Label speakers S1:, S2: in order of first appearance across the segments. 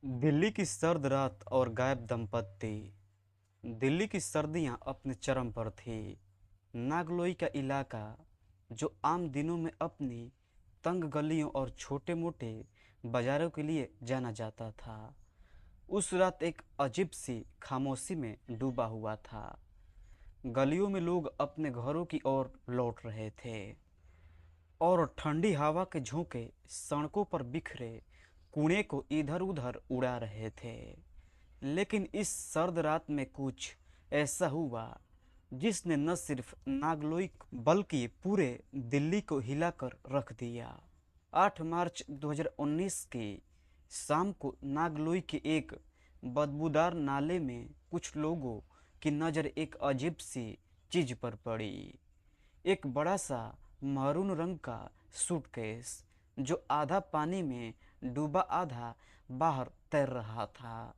S1: दिल्ली की सर्द रात और गायब दंपत्ति। दिल्ली की सर्दियां अपने चरम पर थी। नागलोई का इलाका, जो आम दिनों में अपनी तंग गलियों और छोटे मोटे बाजारों के लिए जाना जाता था, उस रात एक अजीब सी खामोशी में डूबा हुआ था। गलियों में लोग अपने घरों की ओर लौट रहे थे और ठंडी हवा के झोंके सड़कों पर बिखरे कूड़े को इधर उधर उड़ा रहे थे। लेकिन इस सर्द रात में कुछ ऐसा हुआ जिसने न सिर्फ नागलोई बल्कि पूरे दिल्ली को हिलाकर रख दिया। 8 मार्च 2019 की शाम को नागलोई के एक बदबूदार नाले में कुछ लोगों की नज़र एक अजीब सी चीज पर पड़ी। एक बड़ा सा मैरून रंग का सूटकेस, जो आधा पानी में डूबा आधा बाहर तैर रहा था।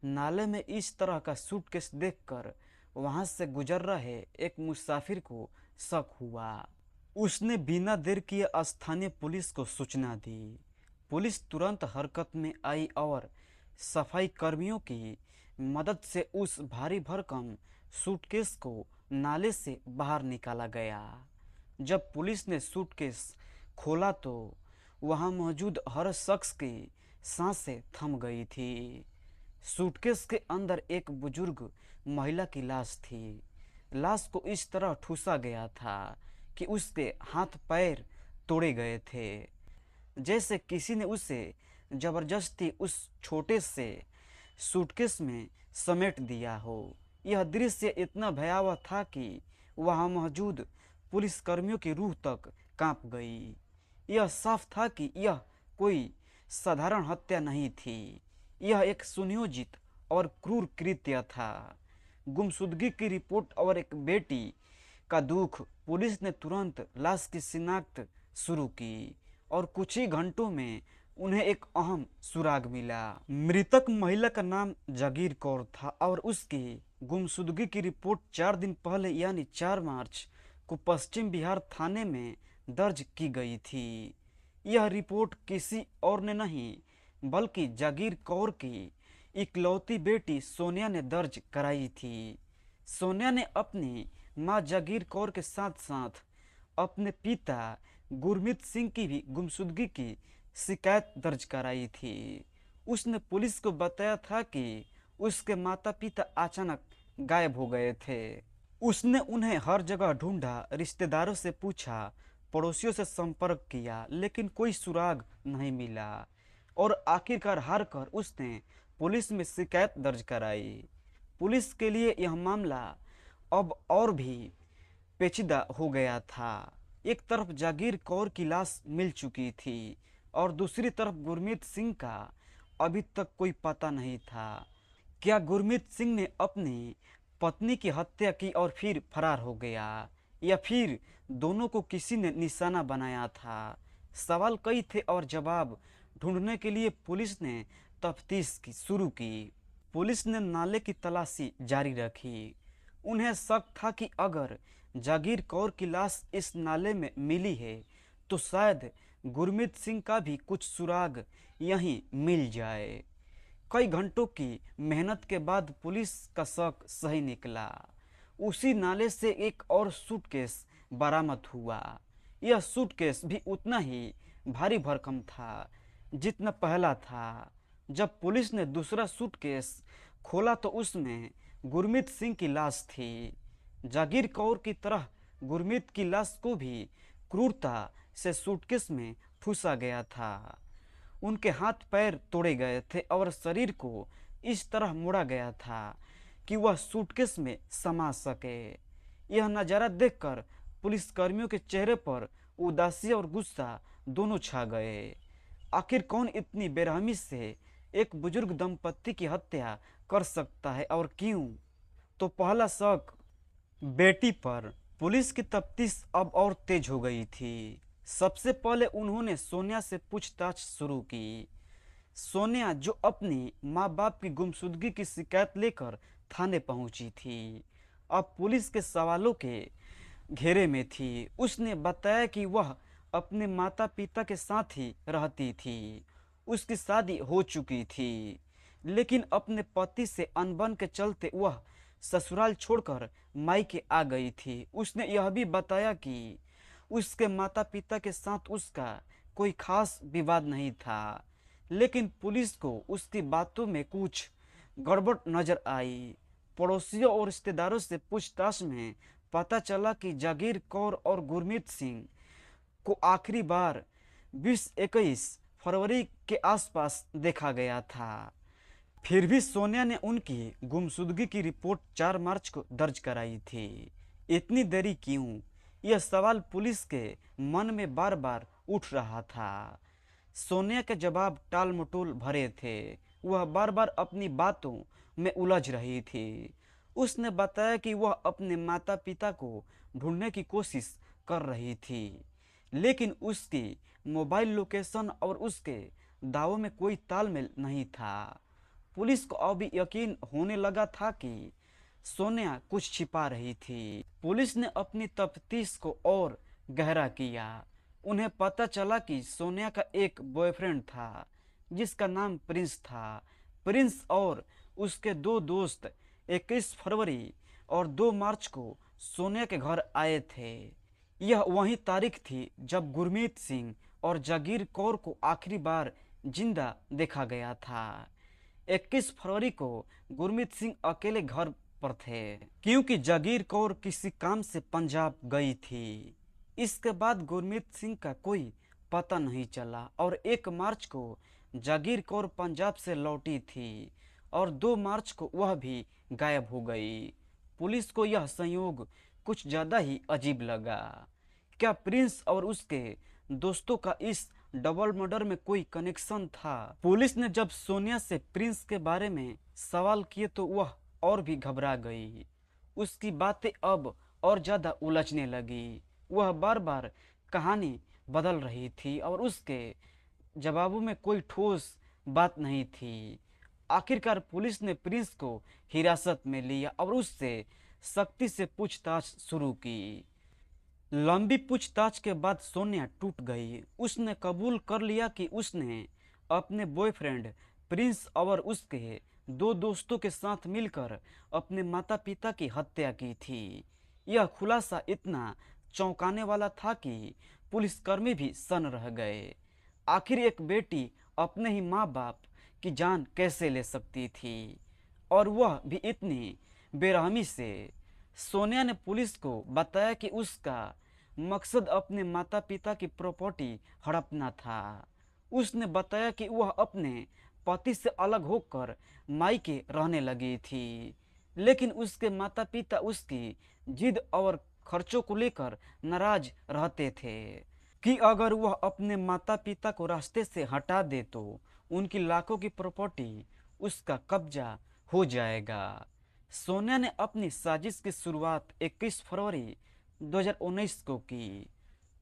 S1: नाले में इस तरह का सूटकेस देखकर वहां से गुजर रहे एक मुसाफिर को शक हुआ। उसने बिना देर किए स्थानीय पुलिस को सूचना दी। पुलिस तुरंत हरकत में आई और सफाई कर्मियों की मदद से उस भारी भरकम सूटकेस को नाले से बाहर निकाला गया। जब पुलिस ने सूटकेस खोला तो वहां मौजूद हर शख्स की सांसें थम गई थी। सूटकेस के अंदर एक बुजुर्ग महिला की लाश थी। लाश को इस तरह ठूसा गया था कि उसके हाथ पैर तोड़े गए थे, जैसे किसी ने उसे जबरदस्ती उस छोटे से सूटकेस में समेट दिया हो। यह दृश्य इतना भयावह था कि वहां मौजूद पुलिसकर्मियों की रूह तक कांप गई। यह साफ था कि यह कोई साधारण हत्या नहीं थी, यह एक सुनियोजित और क्रूर कृत्य था। गुमशुदगी की रिपोर्ट और एक बेटी का दुख। पुलिस ने तुरंत लाश की शिनाख्त शुरू की और कुछ ही घंटों में उन्हें एक अहम सुराग मिला। मृतक महिला का नाम जागीर कौर था और उसकी गुमशुदगी की रिपोर्ट 4 दिन पहले यानी 4 मार्च को पश्चिम बिहार थाने में दर्ज की गई थी। यह रिपोर्ट किसी और ने नहीं बल्कि जागीर कौर की इकलौती बेटी सोनिया ने दर्ज कराई थी। सोनिया ने अपनी मां जागीर कौर के साथ साथ अपने पिता गुरमीत सिंह की भी गुमशुदगी की शिकायत दर्ज कराई थी। उसने पुलिस को बताया था कि उसके माता पिता अचानक गायब हो गए थे। उसने उन्हें हर जगह ढूंढा, रिश्तेदारों से पूछा, पड़ोसियों से संपर्क किया, लेकिन कोई सुराग नहीं मिला और आखिरकार हार कर उसने पुलिस में शिकायत दर्ज कराई। पुलिस के लिए यह मामला अब और भी पेचीदा हो गया था। एक तरफ जागीर कौर की लाश मिल चुकी थी और दूसरी तरफ गुरमीत सिंह का अभी तक कोई पता नहीं था। क्या गुरमीत सिंह ने अपनी पत्नी की हत्या की और फिर फरार हो गया, या फिर दोनों को किसी ने निशाना बनाया था? सवाल कई थे और जवाब ढूंढने के लिए पुलिस ने तफ्तीश की शुरू की। पुलिस ने नाले की तलाशी जारी रखी। उन्हें शक था कि अगर जागीर कौर की लाश इस नाले में मिली है तो शायद गुरमीत सिंह का भी कुछ सुराग यहीं मिल जाए। कई घंटों की मेहनत के बाद पुलिस का शक सही निकला। उसी नाले से एक और सूटकेस बरामद हुआ। यह सूटकेस भी उतना ही भारी भरकम था जितना पहला था। जब पुलिस ने दूसरा सूटकेस खोला तो उसमें गुरमीत सिंह की लाश थी। जागीर कौर की तरह गुरमीत की लाश को भी क्रूरता से सूटकेस में ठूसा गया था। उनके हाथ पैर तोड़े गए थे और शरीर को इस तरह मोड़ा गया था कि वह सूटकेस में समा सके। यह नज़ारा देखकर पुलिसकर्मियों के चेहरे पर उदासी और गुस्सा दोनों छा गए। आखिर कौन इतनी बेरहमी से एक बुजुर्ग दंपत्ति की हत्या कर सकता है और क्यों? तो पहला शक बेटी पर। पुलिस की तफ्तीश अब और तेज हो गई थी। सबसे पहले उन्होंने सोनिया से पूछताछ शुरू की। सोनिया, जो अपनी माँ बाप की गुमशुदगी की शिकायत लेकर थाने पहुंची थी, अब पुलिस के सवालों के घेरे में थी। उसने बताया कि वह अपने माता पिता के साथ ही रहती थी उसकी शादी हो चुकी थी, लेकिन अपने पति से अनबन के चलते वह ससुराल छोड़कर मायके आ गई थी। उसने यह भी बताया कि उसके माता पिता के साथ उसका कोई खास विवाद नहीं था, लेकिन पुलिस को उसकी बातों में कुछ गड़बड़ नजर आई। पड़ोसियों और रिश्तेदारों से पूछताछ में पता चला कि जागीर कौर और गुरमीत सिंह को आखिरी बार 20-21 फरवरी के आसपास देखा गया था। फिर भी सोनिया ने उनकी गुमशुदगी की रिपोर्ट 4 मार्च को दर्ज कराई थी। इतनी देरी क्यों? यह सवाल पुलिस के मन में बार बार उठ रहा था। सोनिया के जवाब टाल मटोल भरे थे। वह बार बार अपनी बातों में उलझ रही थी। उसने बताया कि वह अपने माता पिता को ढूंढने की कोशिश कर रही थी, लेकिन उसकी मोबाइल लोकेशन और उसके दावों में कोई तालमेल नहीं था। पुलिस को अब यकीन होने लगा था कि सोनिया कुछ छिपा रही थी। पुलिस ने अपनी तफ्तीश को और गहरा किया। उन्हें पता चला कि सोनिया का एक बॉयफ्रेंड था जिसका नाम प्रिंस था। प्रिंस और उसके 2 दोस्त 21 फरवरी और 2 मार्च को सोनिया के घर आए थे। यह वही तारीख थी जब गुरमीत सिंह और जागीर कौर को आखिरी बार जिंदा देखा गया था। 21 फरवरी को गुरमीत सिंह अकेले घर पर थे, क्योंकि जागीर कौर किसी काम से पंजाब गई थी। इसके बाद गुरमीत सिंह का कोई पता नहीं चला और 1 मार्च को जागीर कौर पंजाब से लौटी थी और 2 मार्च को वह भी गायब हो गई। पुलिस को यह संयोग कुछ ज़्यादा ही अजीब लगा। क्या प्रिंस और उसके दोस्तों का इस डबल मर्डर में कोई कनेक्शन था? पुलिस ने जब सोनिया से प्रिंस के बारे में सवाल किए तो वह और भी घबरा गई। उसकी बातें अब और ज़्यादा उलझने लगी। वह बार बार कहानी बदल रही थी और उसके जवाबों में कोई ठोस बात नहीं थी। आखिरकार पुलिस ने प्रिंस को हिरासत में लिया और उससे सख्ती से पूछताछ शुरू की। लंबी पूछताछ के बाद सोनिया टूट गई। उसने कबूल कर लिया कि उसने अपने बॉयफ्रेंड प्रिंस और उसके 2 दोस्तों के साथ मिलकर अपने माता पिता की हत्या की थी। यह खुलासा इतना चौंकाने वाला था कि पुलिसकर्मी भी सन रह गए। आखिर एक बेटी अपने ही माँ बाप की जान कैसे ले सकती थी, और वह भी इतनी बेरहमी से? सोनिया ने पुलिस को बताया कि उसका मकसद अपने माता पिता की प्रॉपर्टी हड़पना था। उसने बताया कि वह अपने पति से अलग होकर मायके रहने लगी थी, लेकिन उसके माता पिता उसकी जिद और खर्चों को लेकर नाराज रहते थे कि अगर वह अपने माता पिता को रास्ते से हटा दे तो उनकी लाखों की प्रॉपर्टी उसका कब्जा हो जाएगा। सोनिया ने अपनी साजिश की शुरुआत 21 फरवरी 2019 को की।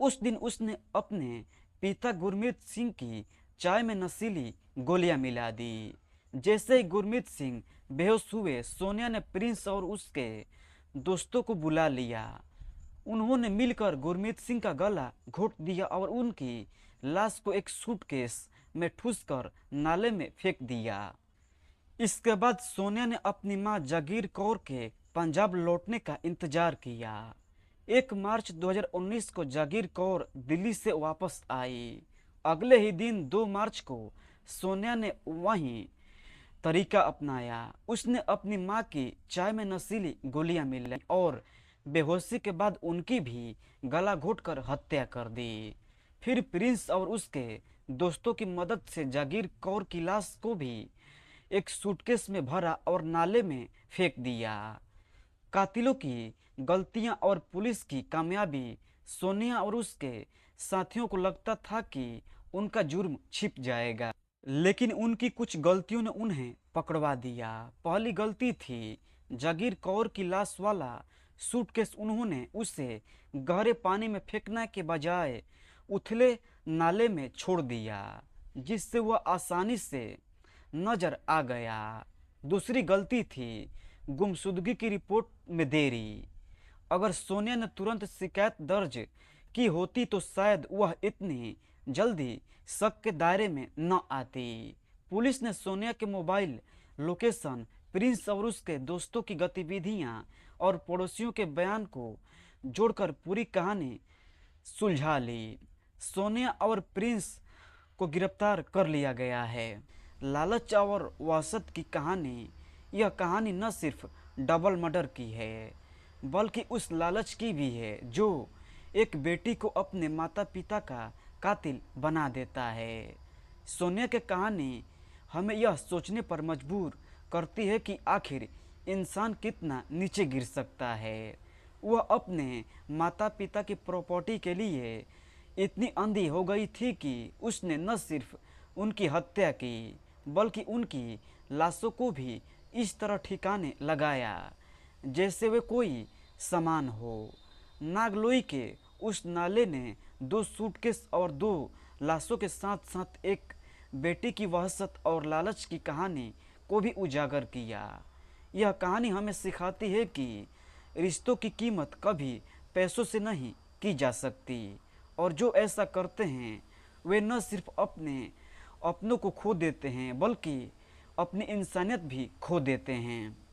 S1: उस दिन उसने अपने पिता गुरमीत सिंह की चाय में नशीली गोलियां मिला दी। जैसे ही गुरमीत सिंह बेहोश हुए, सोनिया ने प्रिंस और उसके दोस्तों को बुला लिया। उन्होंने मिलकर गुरमीत सिंह का गला घोट दिया और उनकी लाश को एक सूटकेस में ठूंसकर नाले में फेंक दिया। इसके बाद सोनिया ने अपनी मां जागीर कौर के पंजाब लौटने का इंतजार किया। 1 मार्च 2019 को जागीर कौर दिल्ली से वापस आई। अगले ही दिन 2 मार्च को सोनिया ने वही तरीका अपनाया। उसने अपनी मां की चाय में नशीली गोलियां मिलाई और बेहोशी के बाद उनकी भी गला घोटकर हत्या कर दी। फिर प्रिंस और उसके दोस्तों की मदद से जागीर कौर की लाश को भी एक सूटकेस में भरा और नाले में फेंक दिया। कातिलों की गलतियां और पुलिस की कामयाबी। सोनिया और उसके साथियों को लगता था कि उनका जुर्म छिप जाएगा, लेकिन उनकी कुछ गलतियों ने उन्हें पकड़वा दिया। पहली गलती थी जागीर कौर की लाश वाला सूटकेस। उन्होंने उसे गहरे पानी में फेंकने के बजाय उथले नाले में छोड़ दिया, जिससे वह आसानी से नजर आ गया। दूसरी गलती थी गुमशुदगी की रिपोर्ट में देरी। अगर सोनिया ने तुरंत शिकायत दर्ज की होती तो शायद वह इतनी जल्दी शक के दायरे में न आती। पुलिस ने सोनिया के मोबाइल लोकेशन, प्रिंस और उसके दोस्तों की गतिविधियां और पड़ोसियों के बयान को जोड़कर पूरी कहानी सुलझा ली। सोनिया और प्रिंस को गिरफ्तार कर लिया गया है। लालच और वहशत की कहानी, यह कहानी न सिर्फ डबल मर्डर की है बल्कि उस लालच की भी है जो एक बेटी को अपने माता पिता का कातिल बना देता है। सोनिया की कहानी हमें यह सोचने पर मजबूर करती है कि आखिर इंसान कितना नीचे गिर सकता है। वह अपने माता पिता की प्रॉपर्टी के लिए इतनी अंधी हो गई थी कि उसने न सिर्फ उनकी हत्या की बल्कि उनकी लाशों को भी इस तरह ठिकाने लगाया जैसे वे कोई सामान हो। नागलोई के उस नाले ने दो सूटकेस और दो लाशों के साथ साथ एक बेटी की वहशत और लालच की कहानी को भी उजागर किया। यह कहानी हमें सिखाती है कि रिश्तों की कीमत कभी पैसों से नहीं की जा सकती और जो ऐसा करते हैं वे न सिर्फ अपनों को खो देते हैं बल्कि अपनी इंसानियत भी खो देते हैं।